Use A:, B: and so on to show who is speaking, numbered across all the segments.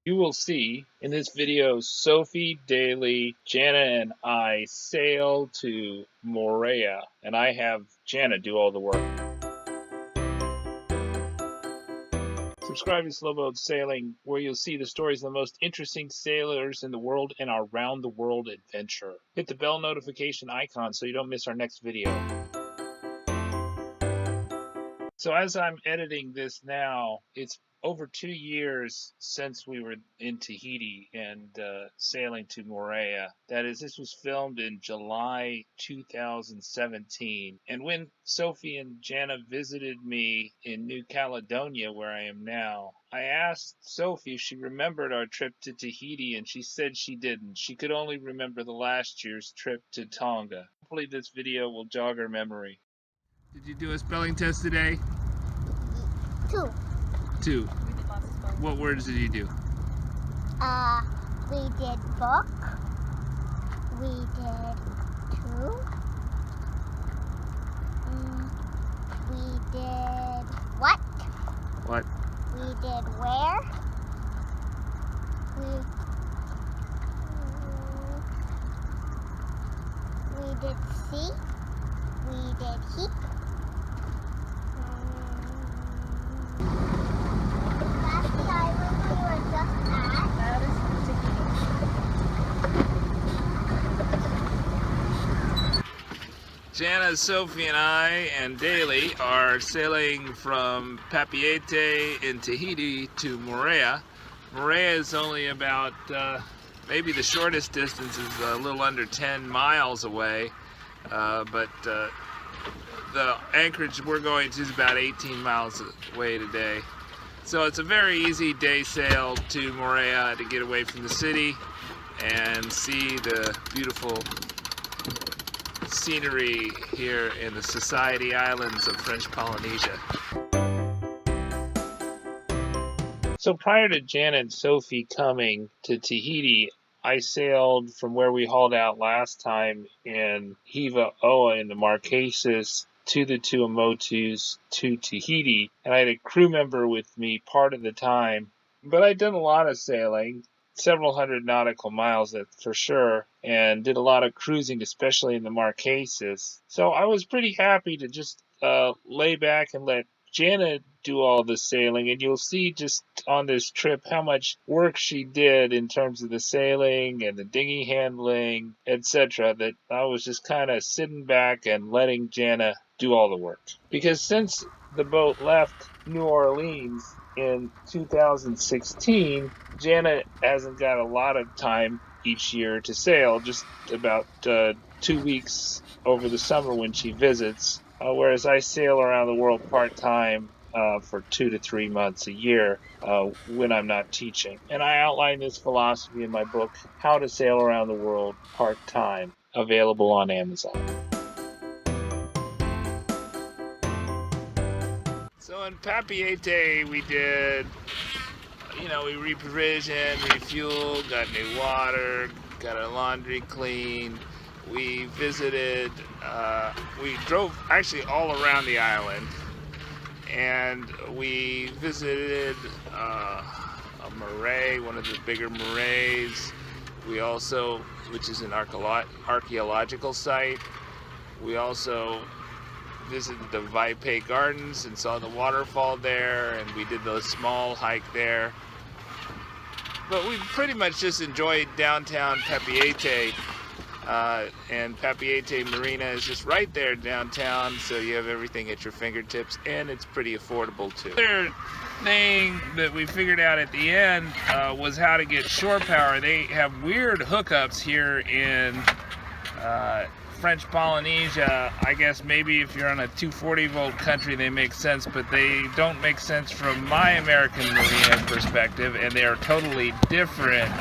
A: You will see in this video Sophie, Daly, Janna, and I sail to Moorea, and I have Janna do all the work. Subscribe to Sailboat Sailing, where you'll see the stories of the most interesting sailors in the world and our round-the-world adventure. Hit the bell notification icon so you don't miss our next video. So as I'm editing this now, it's over 2 years since we were in Tahiti and sailing to Moorea. That is, this was filmed in July 2017. And when Sophie and Janna visited me in New Caledonia, where I am now, I asked Sophie if she remembered our trip to Tahiti, and she said she didn't. She could only remember the last year's trip to Tonga. Hopefully this video will jog her memory. Did you do a spelling test today? Two. What words did you do?
B: We did book. We did two. We did what?
A: What?
B: We did where. We did see. We did heat. Last time we were just at. That is
A: Janna, Sophie, and I and Daly are sailing from Papeete in Tahiti to Moorea. Moorea is only about, maybe the shortest distance is a little under 10 miles away, but the anchorage we're going to is about 18 miles away today. So it's a very easy day sail to Moorea to get away from the city and see the beautiful scenery here in the Society Islands of French Polynesia. So prior to Janna and Sophie coming to Tahiti, I sailed from where we hauled out last time in Hiva Oa in the Marquesas to the Tuamotus to Tahiti, and I had a crew member with me part of the time. But I'd done a lot of sailing, several hundred nautical miles for sure, and did a lot of cruising, especially in the Marquesas. So I was pretty happy to just lay back and let Janna do all the sailing, and you'll see just on this trip how much work she did in terms of the sailing and the dinghy handling, etc., that I was just kind of sitting back and letting Janna do all the work. Because since the boat left New Orleans in 2016, Janna hasn't got a lot of time each year to sail, just about 2 weeks over the summer when she visits, whereas I sail around the world part-time for 2 to 3 months a year when I'm not teaching. And I outline this philosophy in my book, How to Sail Around the World Part-Time, available on Amazon. So in Papeete we did, we reprovisioned, refueled, got new water, got our laundry cleaned. We visited, we drove actually all around the island, and we visited a moray, one of the bigger morays. We also, which is an archaeological site, we also visited the Papeete Gardens and saw the waterfall there, and we did the small hike there. But we pretty much just enjoyed downtown Papeete, and Papeete Marina is just right there downtown, so you have everything at your fingertips, and it's pretty affordable too. The other thing that we figured out at the end was how to get shore power. They have weird hookups here in French Polynesia. I guess maybe if you're on a 240 volt country they make sense, but they don't make sense from my American marina perspective, and they are totally different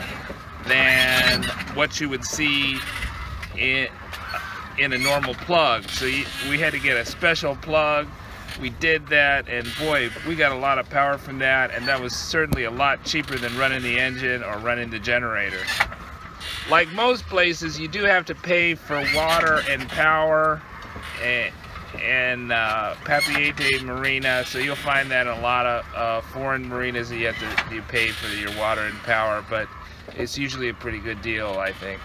A: than what you would see in a normal plug. So we had to get a special plug. We did that, and boy, we got a lot of power from that, and that was certainly a lot cheaper than running the engine or running the generator. Like most places, you do have to pay for water and power, and Papeete Marina. So you'll find that in a lot of foreign marinas that you pay for your water and power, but it's usually a pretty good deal, I think.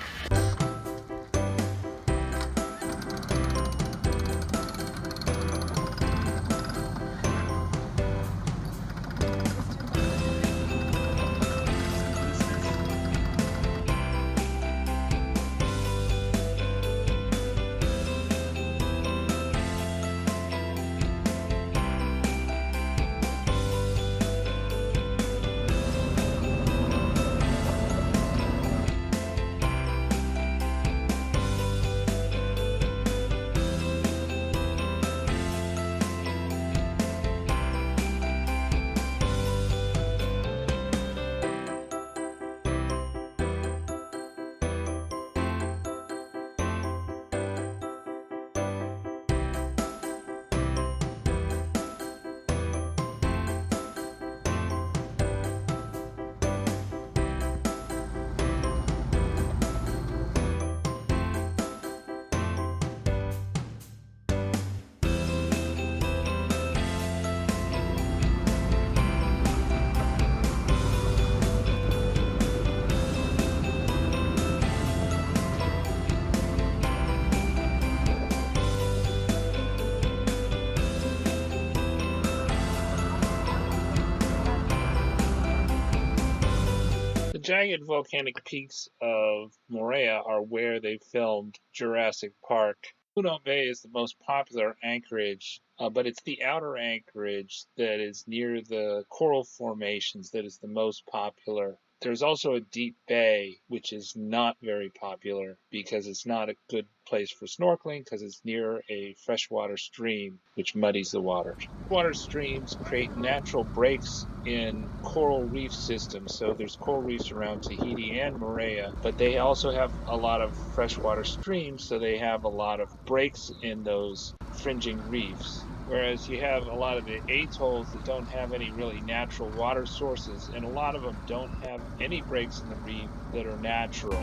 A: The jagged volcanic peaks of Moorea are where they filmed Jurassic Park. Puno Bay is the most popular anchorage, but it's the outer anchorage that is near the coral formations that is the most popular. There's also a deep bay, which is not very popular because it's not a good place for snorkeling because it's near a freshwater stream, which muddies the water. Water streams create natural breaks in coral reef systems. So there's coral reefs around Tahiti and Moorea, but they also have a lot of freshwater streams, so they have a lot of breaks in those fringing reefs. Whereas you have a lot of the atolls that don't have any really natural water sources, and a lot of them don't have any breaks in the reef that are natural.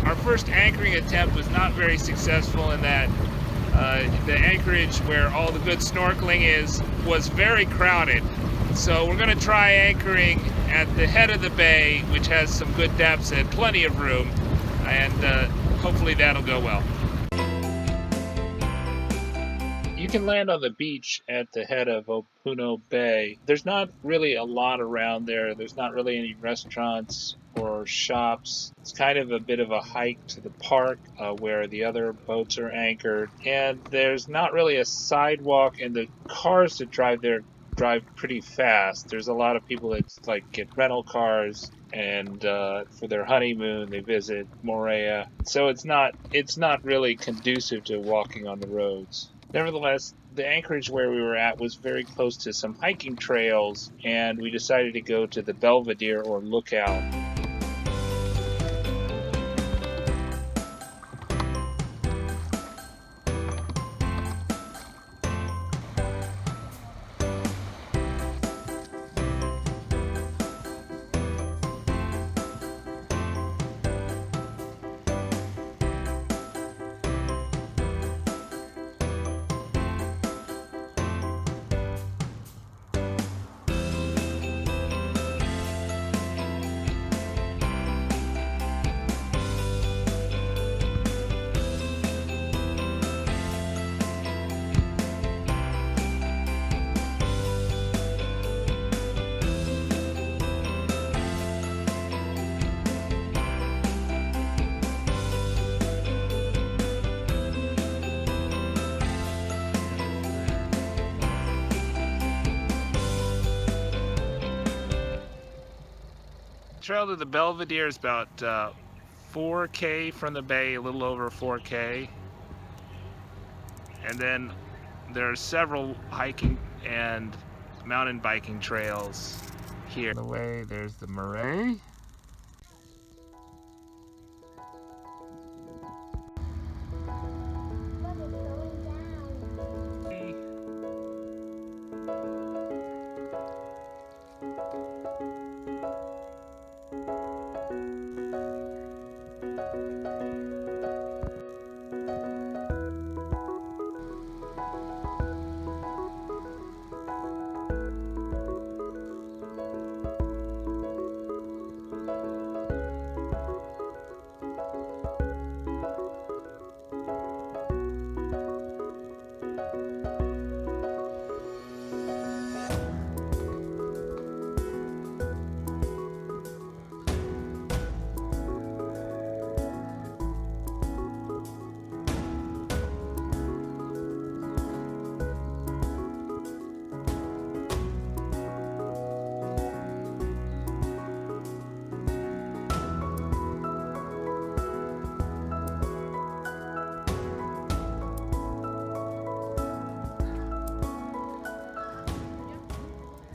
A: Our first anchoring attempt was not very successful in that the anchorage where all the good snorkeling is was very crowded. So we're going to try anchoring at the head of the bay, which has some good depths and plenty of room, and hopefully that'll go well. You can land on the beach at the head of Puno Bay. There's not really a lot around there. There's not really any restaurants or shops. It's kind of a bit of a hike to the park where the other boats are anchored. And there's not really a sidewalk, and the cars that drive there drive pretty fast. There's a lot of people that like get rental cars, and for their honeymoon they visit Moorea. So it's not really conducive to walking on the roads. Nevertheless, the anchorage where we were at was very close to some hiking trails, and we decided to go to the Belvedere or lookout. Trail to the Belvedere is about 4K from the bay, a little over 4K. And then there are several hiking and mountain biking trails here. On the way, there's the Moorea.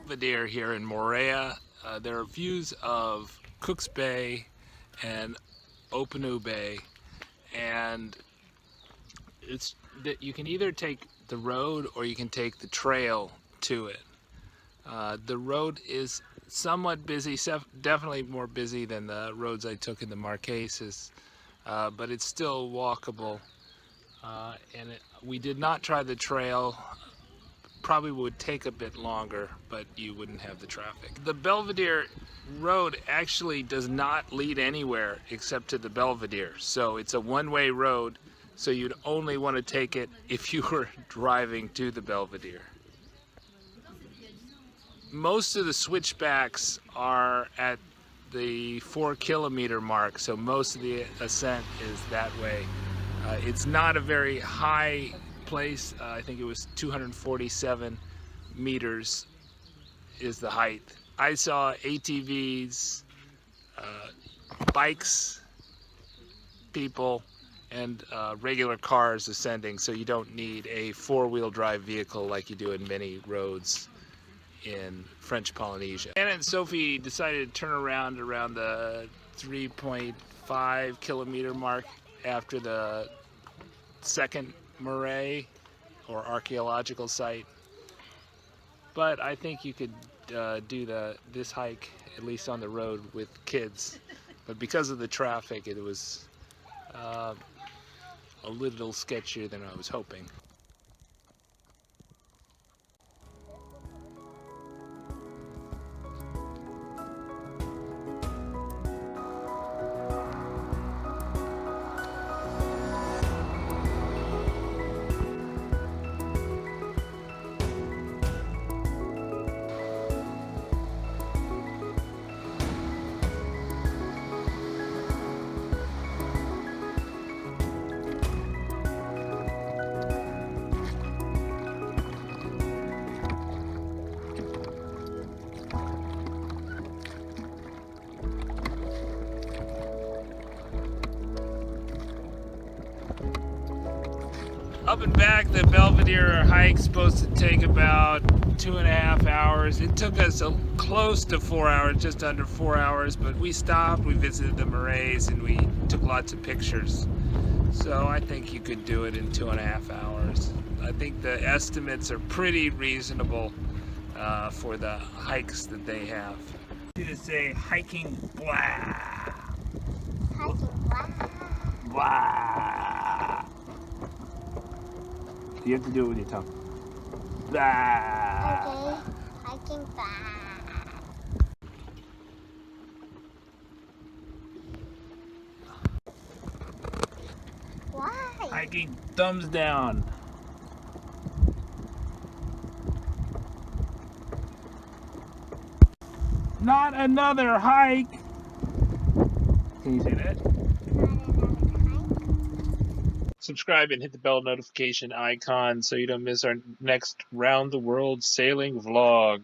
A: Belvedere here in Moorea. There are views of Cook's Bay and Openu Bay, and it's that you can either take the road or you can take the trail to it. The road is somewhat busy, definitely more busy than the roads I took in the Marquesas, but it's still walkable. We did not try the trail. Probably would take a bit longer, but you wouldn't have the traffic. The Belvedere road actually does not lead anywhere except to the Belvedere, so it's a one-way road, so you'd only want to take it if you were driving to the Belvedere. Most of the switchbacks are at the 4-kilometer mark, so most of the ascent is that way. It's not a very high place. I think it was 247 meters is the height. I saw ATVs, bikes, people, and regular cars ascending, so you don't need a 4-wheel drive vehicle like you do in many roads in French Polynesia. Janna and Sophie decided to turn around the 3.5 kilometer mark after the second moray or archaeological site, but I think you could do this hike at least on the road with kids, but because of the traffic it was a little sketchier than I was hoping. Up and back, the Belvedere hike's supposed to take about 2.5 hours. It took us close to 4 hours, just under 4 hours, but we stopped, we visited the morays, and we took lots of pictures. So I think you could do it in 2.5 hours. I think the estimates are pretty reasonable for the hikes that they have. To say hiking blah.
B: Hiking blah.
A: Blah. You have to do it with your tongue. Blah.
B: Okay. Hiking blah. Why?
A: Hiking thumbs down. Not another hike. Can you say that? Subscribe and hit the bell notification icon so you don't miss our next round the world sailing vlog.